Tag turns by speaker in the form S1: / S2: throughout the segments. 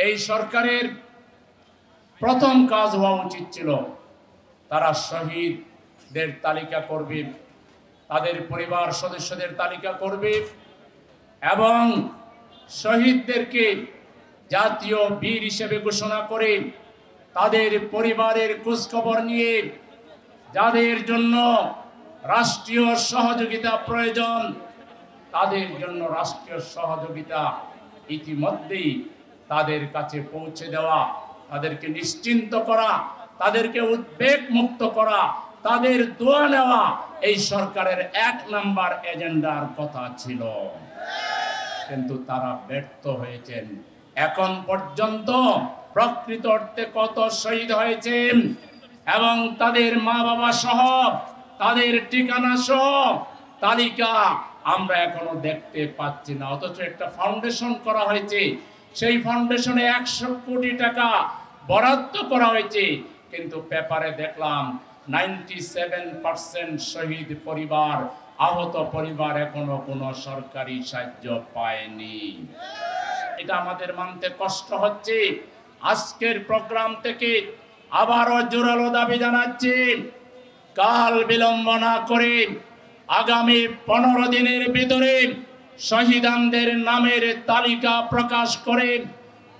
S1: এই সরকারের প্রথম কাজ হওয়া উচিত ছিল তারা শহীদদের তালিকা করবে, তাদের পরিবার সদস্যদের তালিকা করবে এবং শহীদদেরকে জাতীয় বীর হিসেবে ঘোষণা করে তাদের পরিবারের খোঁজখবর নিয়ে যাদের জন্য রাষ্ট্রীয় সহযোগিতা প্রয়োজন তাদের জন্য রাষ্ট্রীয় সহযোগিতা ইতিমধ্যেই তাদের কাছে পৌঁছে দেওয়া, তাদেরকে নিশ্চিন্ত করা, তাদেরকে উদ্বেগ মুক্ত করা, তাদের দোয়া নেওয়া এই সরকারের ১ নাম্বার এজেন্ডার কথা ছিল। কিন্তু তারা ব্যর্থ হয়েছেন। এখন পর্যন্ত প্রকৃত অর্থে কত শহীদ হয়েছেন এবং তাদের মা বাবা সহ তাদের ঠিকানা সহ তালিকা আমরা এখনো দেখতে পাচ্ছি না। অথচ একটা ফাউন্ডেশন করা হয়েছে, সেই ফাউন্ডেশনে ১০০ কোটি টাকা বরাদ্দ করা হয়েছে, কিন্তু পেপারে দেখলাম 97% শহীদ পরিবার, আহত পরিবার এখনো কোনো সরকারি সাহায্য পায়নি। এটা আমাদের মানতে কষ্ট হচ্ছে। আজকের প্রোগ্রাম থেকে আবারও জোরালো দাবি জানাচ্ছি, কাল বিলম্ব না করে আগামী 15 দিনের ভিতরে শহীদদের নামের তালিকা প্রকাশ করে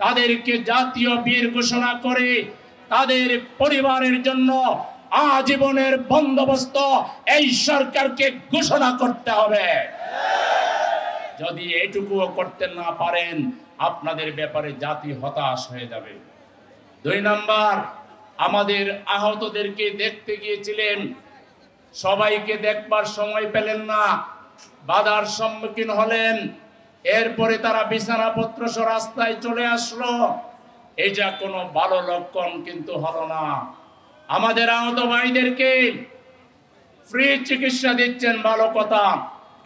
S1: তাদেরকে জাতীয় বীর ঘোষণা করে তাদের পরিবারের জন্য আজীবনের বন্দোবস্ত এই সরকারকে ঘোষণা করতে হবে। যদি এটুকুও করতে না পারেন আপনাদের ব্যাপারে জাতি হতাশ হয়ে যাবে। ২ নাম্বার, আমাদের আহতদেরকে দেখতে গিয়েছিলেন, সবাইকে দেখবার সময় পেলেন না, বাধার সম্মুখীন হলেন, এরপরে তারা বিছানাপত্র সহ রাস্তায় চলে আসলো। এটা কোনো ভালো লক্ষণ কিন্তু হলো না। আমাদের আহত ভাইদেরকে ফ্রি চিকিৎসা দিচ্ছেন, ভালো কথা,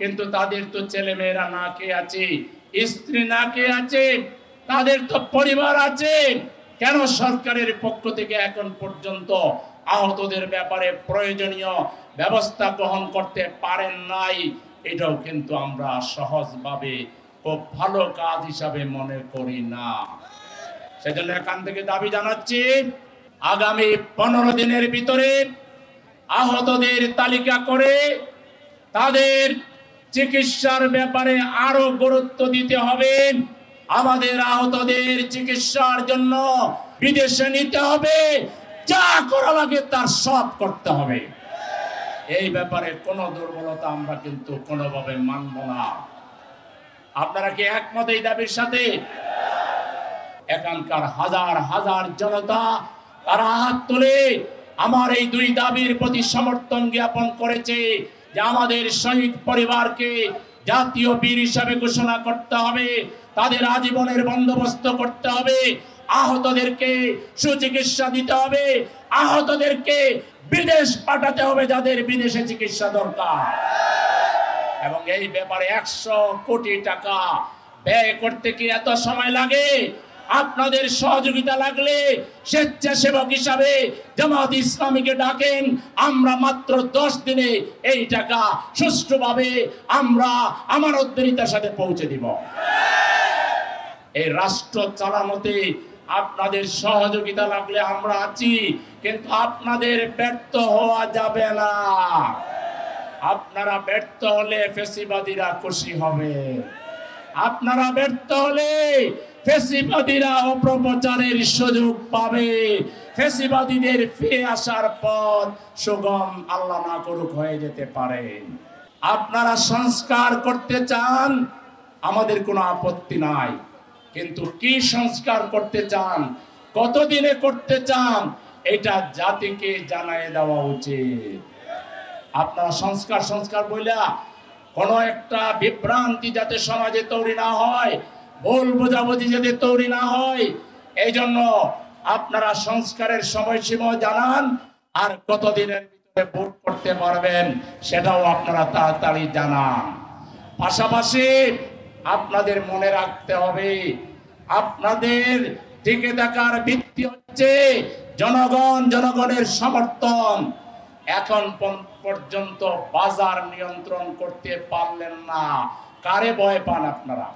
S1: কিন্তু তাদের তো ছেলে মেয়েরা না খেয়ে আছে, স্ত্রী না খেয়ে আছে, তাদের তো পরিবার আছে। কেন সরকারের পক্ষ থেকে এখন পর্যন্ত আহতদের ব্যাপারে প্রয়োজনীয় ব্যবস্থা গ্রহণ করতে পারেন নাই? এটাও কিন্তু আমরা সহজভাবে খুব ভালো কাজ হিসাবে মনে করি না। সেজন্য এখান থেকে দাবি জানাচ্ছি, আগামী 15 দিনের ভিতরে আহতদের তালিকা করে তাদের চিকিৎসার ব্যাপারে আরো গুরুত্ব দিতে হবে। আমাদের আহতদের চিকিৎসার জন্য বিদেশে নিতে হবে, যা করা লাগে তার সব করতে হবে। এই ব্যাপারে কোনো দুর্বলতা আমরা কিন্তু কোনোভাবে মানব না। আপনারা কি একমত এই দাবির সাথে? এখানকার হাজার হাজার জনতা তারা হাত তুলে আমার এই 2 দাবির প্রতি সমর্থন জ্ঞাপন করেছে যে আমাদের শহীদ পরিবারকে জাতীয় বীর হিসাবে ঘোষণা করতে হবে, তাদের আজীবনের বন্দোবস্ত করতে হবে, আহতদেরকে সুচিকিৎসা দিতে হবে, আহতদেরকে বিদেশ পাঠাতে হবে যাদের বিদেশে চিকিৎসা দরকার, এবং এই ব্যাপারে 100 কোটি টাকা ব্যয় করতে কি এত সময় লাগে? আপনাদের সহযোগিতা লাগলে স্বেচ্ছাসেবক হিসাবে জামাত ইসলামীকে ডাকেন, আমরা মাত্র 10 দিনে এই টাকা সুষ্ঠুভাবে আমরা আমানতদারিতার সাথে পৌঁছে দিব। এই রাষ্ট্র চালানোতে আপনাদের সহযোগিতা লাগলে আমরা আছি, কিন্তু আপনাদের ব্যর্থ হওয়া যাবে না। আপনারা ব্যর্থ হলে ফ্যাসিবাদীরা খুশি হবে, আপনারা ব্যর্থ হলে ফ্যাসিবাদীরা অপপ্রচারের সুযোগ পাবে, ফ্যাসিবাদীদের ফিরে আসার পথ সুগম আল্লাহ না করুক হয়ে যেতে পারে। আপনারা সংস্কার করতে চান, আমাদের কোনো আপত্তি নাই, কিন্তু কি সংস্কার করতে চান, কতদিনে করতে চান, এটা জাতিকে জানিয়ে দেওয়া উচিত। আপনারা সংস্কার সংস্কার বইলা কোনো একটা বিভ্রান্তি যাতে সমাজে তৈরি না হয়, ভুল বোঝাবুঝি যাতে তৈরি না হয়, এই জন্য আপনারা সংস্কারের সময়সীমা জানান, আর কতদিনের ভিতরে ভোট করতে পারবেন সেটাও আপনারা তাড়াতাড়ি জানান। পাশাপাশি আপনাদের মনে রাখতে হবে, আপনাদের টিকে থাকার ভিত্তি হচ্ছে জনগণ, জনগণের সমর্থন। এখন পর্যন্ত বাজার নিয়ন্ত্রণ করতে পারলেন না, কারে ভয় পান আপনারা?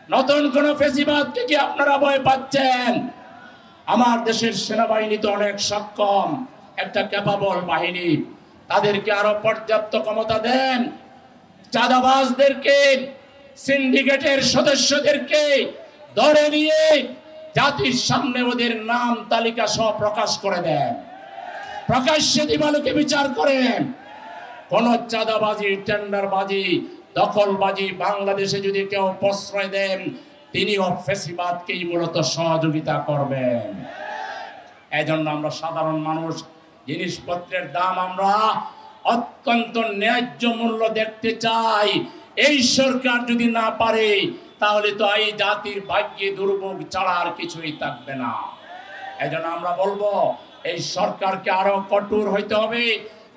S1: নতুন কোন ফেসিবাদকে কি আপনারা ভয় পাচ্ছেন? আমার দেশের সেনাবাহিনী তো অনেক সক্ষম, একটা ক্যাপাবল বাহিনী। তাদেরকে আরো পর্যাপ্ত ক্ষমতা দেন। চাঁদাবাজদেরকে, সিন্ডিকেটের সদস্যদেরকে ধরে নিয়ে জাতির সামনে ওদের নাম তালিকা সহ প্রকাশ করে দেন। প্রকাশ্যে দিবালোকে বিচার করেন। কোন চাঁদাবাজি, টেন্ডারবাজি, দখলবাজি বাংলাদেশে যদি কেউ প্রশ্রয় দেন, তিনিও ফ্যাসিবাদকেই মূলত সহযোগিতা করবেন। এজন্য আমরা সাধারণ মানুষ জিনিসপত্রের দাম আমরা অত্যন্ত ন্যায্য মূল্য দেখতে চাই। এই সরকার যদি না পারে, তাহলে তো এই জাতির ভাগ্যে দুর্ভোগ ছাড়া আর কিছুই থাকবে না। এজন্য আমরা বলবো, এই সরকারকে আরো কঠোর হইতে হবে,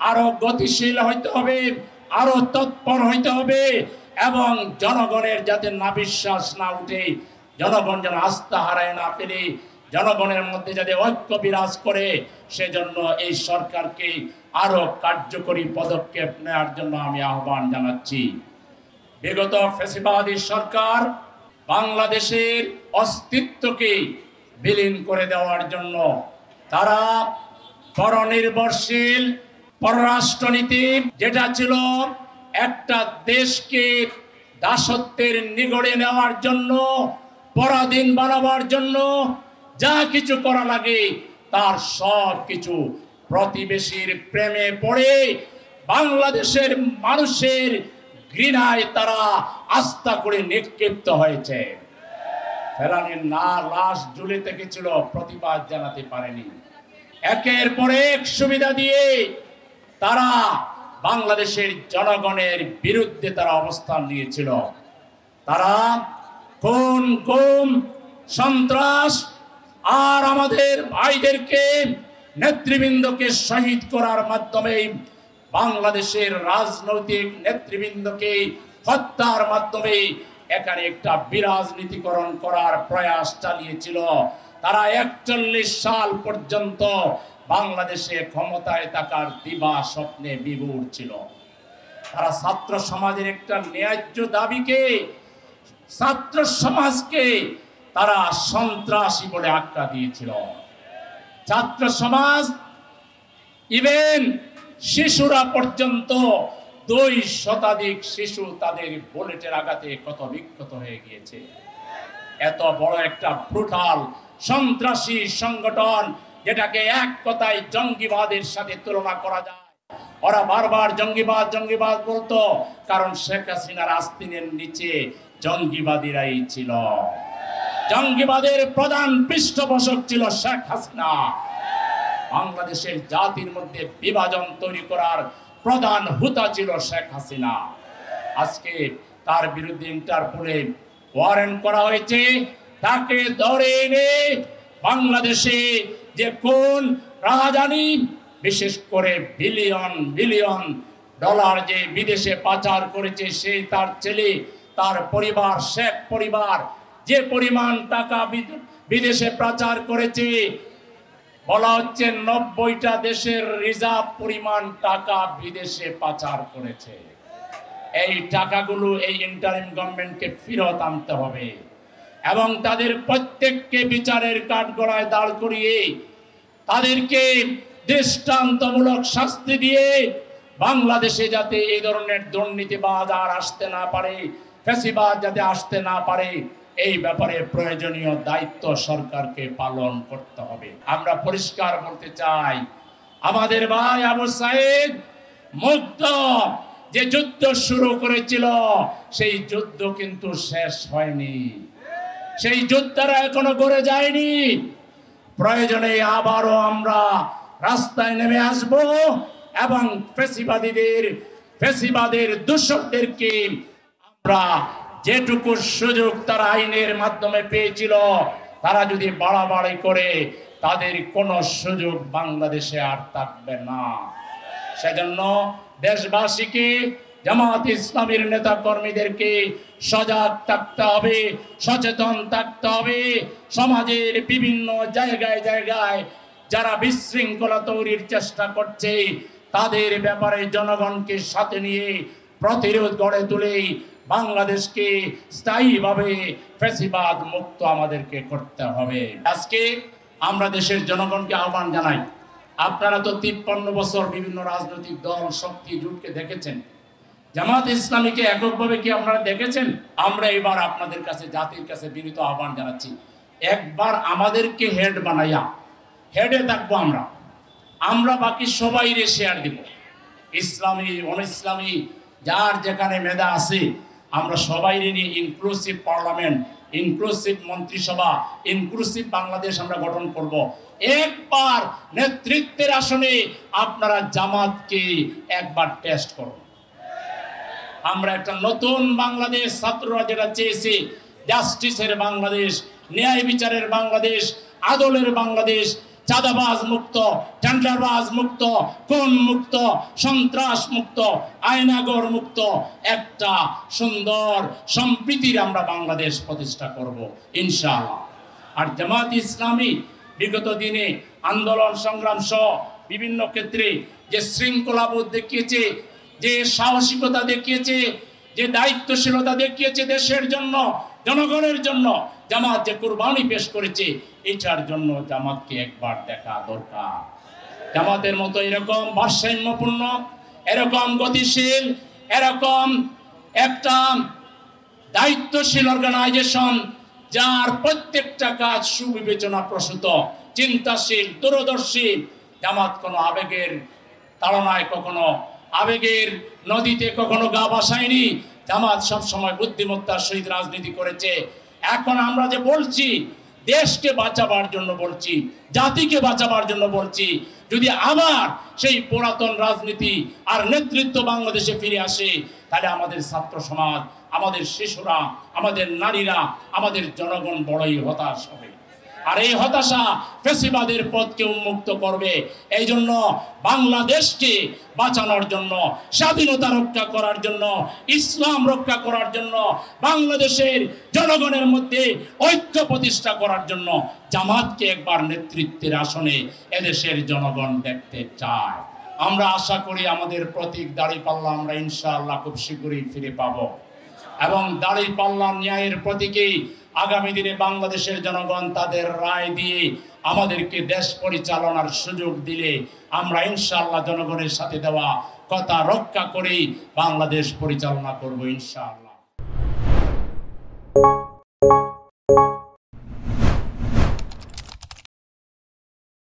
S1: আরো গতিশীল হইতে হবে, আরো তৎপর হইতে হবে, এবং জনগণের যাতে না বিশ্বাস না উঠে, জনগণ যেন আস্থা হারায় না ফেলে, জনগণের মধ্যে যাতে ঐক্য বিরাজ করে, সেজন্য এই সরকারকে আরো কার্যকরী পদক্ষেপ নেওয়ার জন্য আমি আহ্বান জানাচ্ছি। বিগত ফ্যাসিবাদী সরকার বাংলাদেশের অস্তিত্বকে বিলীন করে দেওয়ার জন্য তারা পরনির্ভরশীল পররাষ্ট্রনীতি, যেটা ছিল একটা দেশকে দাসত্বের নিগড়ে নেওয়ার জন্য, পরাধীন বানাবার জন্য যা কিছু করা লাগে তার সব কিছু প্রতিবেশীর প্রেমে পড়ে বাংলাদেশের মানুষের ঘৃণায় তারা আস্থা করে নিক্ষিপ্ত হয়েছে। ফেরানির লাশ ঝুলে থেকেছিল, প্রতিবাদ জানাতে পারেনি। একের পর এক সুবিধা দিয়ে তারা বাংলাদেশের জনগণের বিরুদ্ধে তারা অবস্থান নিয়েছিল। তারা খুন, গুম, সন্ত্রাস আর আমাদের ভাইদেরকে, নেতৃবৃন্দকে শহীদ করার মাধ্যমে বাংলাদেশের রাজনৈতিক নেতৃবৃন্দকে হত্যার মাধ্যমে এখানে একটা বিরাজনীতিকরণ করার প্রয়াস চালিয়েছিল। তারা 41 সাল পর্যন্ত বাংলাদেশে ক্ষমতায় থাকার দিবা স্বপ্নে বিভোর ছিল। তারা ছাত্র সমাজের একটা ন্যায্য দাবিকে, ছাত্র সমাজকে তারা সন্ত্রাসী বলে আখ্যা দিয়েছিল। ছাত্র সমাজ, ইভেন শিশুরা পর্যন্ত 2 শতাধিক শিশু তাদের বুলেটের আঘাতে ক্ষত বিক্ষত হয়ে গিয়েছে। এত বড় একটা ব্রুটাল সন্ত্রাসী সংগঠন, যেটাকে এক কথায় জঙ্গিবাদের সাথে তুলনা করা যায়। ওরা বারবার জঙ্গিবাদ জঙ্গিবাদ বলতো, কারণ শেখ হাসিনার আস্তিনের নিচে জঙ্গিবাদীরাই ছিল। জঙ্গিবাদের প্রধান পৃষ্ঠপোষক ছিল শেখ হাসিনা। বাংলাদেশের জাতির মধ্যে বিভাজন তৈরি করার প্রধান হুতা ছিল শেখ হাসিনা। আজকে তার বিরুদ্ধে ইন্টারপোলে ওয়ারেন্ট করা হয়েছে। তাকে ধরে এনে বাংলাদেশে যে কোন রাজধানী, বিশেষ করে বিলিয়ন বিলিয়ন ডলার যে বিদেশে পাচার করেছে, সে, তার ছেলে, তার পরিবার, শেখ পরিবার যে পরিমাণ টাকা বিদেশে পাচার করেছে, বলা হচ্ছে 90টা দেশের রিজার্ভ পরিমাণ টাকা বিদেশে পাচার করেছে। এই টাকাগুলো এই ইন্টারিম গভর্নমেন্টকে ফেরত আনতে হবে এবং তাদের প্রত্যেককে বিচারের কাঠগড়ায় দাঁড় করিয়ে তাদেরকে দৃষ্টান্তমূলক শাস্তি দিয়ে বাংলাদেশে যাতে এই ধরনের দুর্নীতিবাজ আর আসতে না পারে, ফ্যাসিবাদ যাতে আসতে না পারে, এই ব্যাপারে প্রয়োজনীয় দায়িত্ব সরকারকে পালন করতে হবে। আমরা পরিষ্কার বলতে চাই, আমাদের ভাই আবু সাইদ মুগ্ধ যে যুদ্ধ শুরু করেছিল, সেই যুদ্ধ কিন্তু শেষ হয়নি, সেই যুদ্ধটা এখনো গড়ে যায়নি। প্রয়োজনে আবারও আমরা রাস্তায় নেমে আসব এবং ফ্যাসিবাদের দূষকদেরকে আমরা যেটুকু সুযোগ তারা আইনের মাধ্যমে পেয়েছিল, তারা যদি বাড়াবাড়ি করে, তাদের কোনো সুযোগ বাংলাদেশে আর থাকবে না। সেজন্য দেশবাসীকে, জামাত ইসলামীর নেতা কর্মীদেরকে সজাগ থাকতে হবে, সচেতন থাকতে হবে। সমাজের বিভিন্ন জায়গায় জায়গায় যারা বিশৃঙ্খলা তৈরির চেষ্টা করছে, তাদের ব্যাপারে জনগণকে সাথে নিয়ে প্রতিরোধ গড়ে তুলে বাংলাদেশকে স্থায়ীভাবে ফ্যাসিবাদ মুক্ত আমাদেরকে করতে হবে। আজকে আমরা দেশের জনগণকে আহ্বান জানাই, আপনারা তো 53 বছর বিভিন্ন রাজনৈতিক দল শক্তি জোটকে দেখেছেন, জামাত ইসলামীকে এককভাবে কি আপনারা দেখেছেন? আমরা এবার আপনাদের কাছে, জাতির কাছে বিনীত আহ্বান জানাচ্ছি, একবার আমাদেরকে হেড বানাইয়া, হেডে থাকবো আমরা বাকি সবাইরে শেয়ার দিব। ইসলামী অন ইসলামী যার যেখানে মেধা আছে আমরা সবাইরে নিয়ে ইনক্লুসিভ পার্লামেন্ট, ইনক্লুসিভ মন্ত্রিসভা, ইনক্লুসিভ বাংলাদেশ আমরা গঠন করব। একবার নেতৃত্বের আসনে আপনারা জামাতকে একবার টেস্ট করুন। আমরা একটা নতুন বাংলাদেশ, ছাত্ররা যেটা চেয়েছে, জাস্টিসের বাংলাদেশ, ন্যায় বিচারের বাংলাদেশ, আদলের বাংলাদেশ, চাঁদাবাজ মুক্ত, টেন্ডারবাজ মুক্ত, খুন মুক্ত, সন্ত্রাস মুক্ত, আয়নাগর মুক্ত একটা সুন্দর সম্প্রীতির আমরা বাংলাদেশ প্রতিষ্ঠা করব ইনশাআল্লাহ। আর জামাত ইসলামী বিগত দিনে আন্দোলন সংগ্রাম সহ বিভিন্ন ক্ষেত্রে যে শৃঙ্খলাবোধ দেখিয়েছে, যে সাহসিকতা দেখিয়েছে, যে দায়িত্বশীলতা দেখিয়েছে দেশের জন্য, জনগণের জন্য, জামাত যে কুরবানি পেশ করেছে, এটার জন্য জামাতকে একবার দেখা দরকার। জামাতের মতো এরকম ভারসাম্যপূর্ণ, এরকম গতিশীল, এরকম একটা দায়িত্বশীল অর্গানাইজেশন, যার প্রত্যেকটা কাজ সুবিবেচনা প্রসূত, চিন্তাশীল, দূরদর্শী। জামাত কোনো আবেগের তাড়নায়, কখনো আবেগের নদীতে কখনো গা ভাসায়নি। জামাত সবসময় বুদ্ধিমত্তার সহিত রাজনীতি করেছে। এখন আমরা যে বলছি, দেশকে বাঁচাবার জন্য বলছি, জাতিকে বাঁচাবার জন্য বলছি, যদি আবার সেই পুরাতন রাজনীতি আর নেতৃত্ব বাংলাদেশে ফিরে আসে, তাহলে আমাদের ছাত্র সমাজ, আমাদের শিশুরা, আমাদের নারীরা, আমাদের জনগণ বড়ই হতাশ হবে। আর এই হতাশা ফ্যাসিবাদের পথকে উন্মুক্ত করবে। এই জন্য বাংলাদেশকে বাঁচানোর জন্য, স্বাধীনতা রক্ষা করার জন্য, ইসলাম রক্ষা করার জন্য, বাংলাদেশের জনগণের মধ্যে ঐক্য প্রতিষ্ঠা করার জন্য জামাতকে একবার নেতৃত্বের আসনে এদেশের জনগণ দেখতে চায়। আমরা আশা করি আমাদের প্রতীক দাঁড়িপাল্লা আমরা ইনশাআল্লাহ খুব শীঘ্রই ফিরে পাবো, এবং দাঁড়িপাল্লা ন্যায়ের প্রতীকেই আগামী দিনে বাংলাদেশের জনগণ তাদের রায় দিয়ে আমাদেরকে দেশ পরিচালনার সুযোগ দিলে আমরা ইনশাআল্লাহ জনগণের সাথে দেওয়া কথা রক্ষা করেই বাংলাদেশ পরিচালনা করব ইনশাআল্লাহ।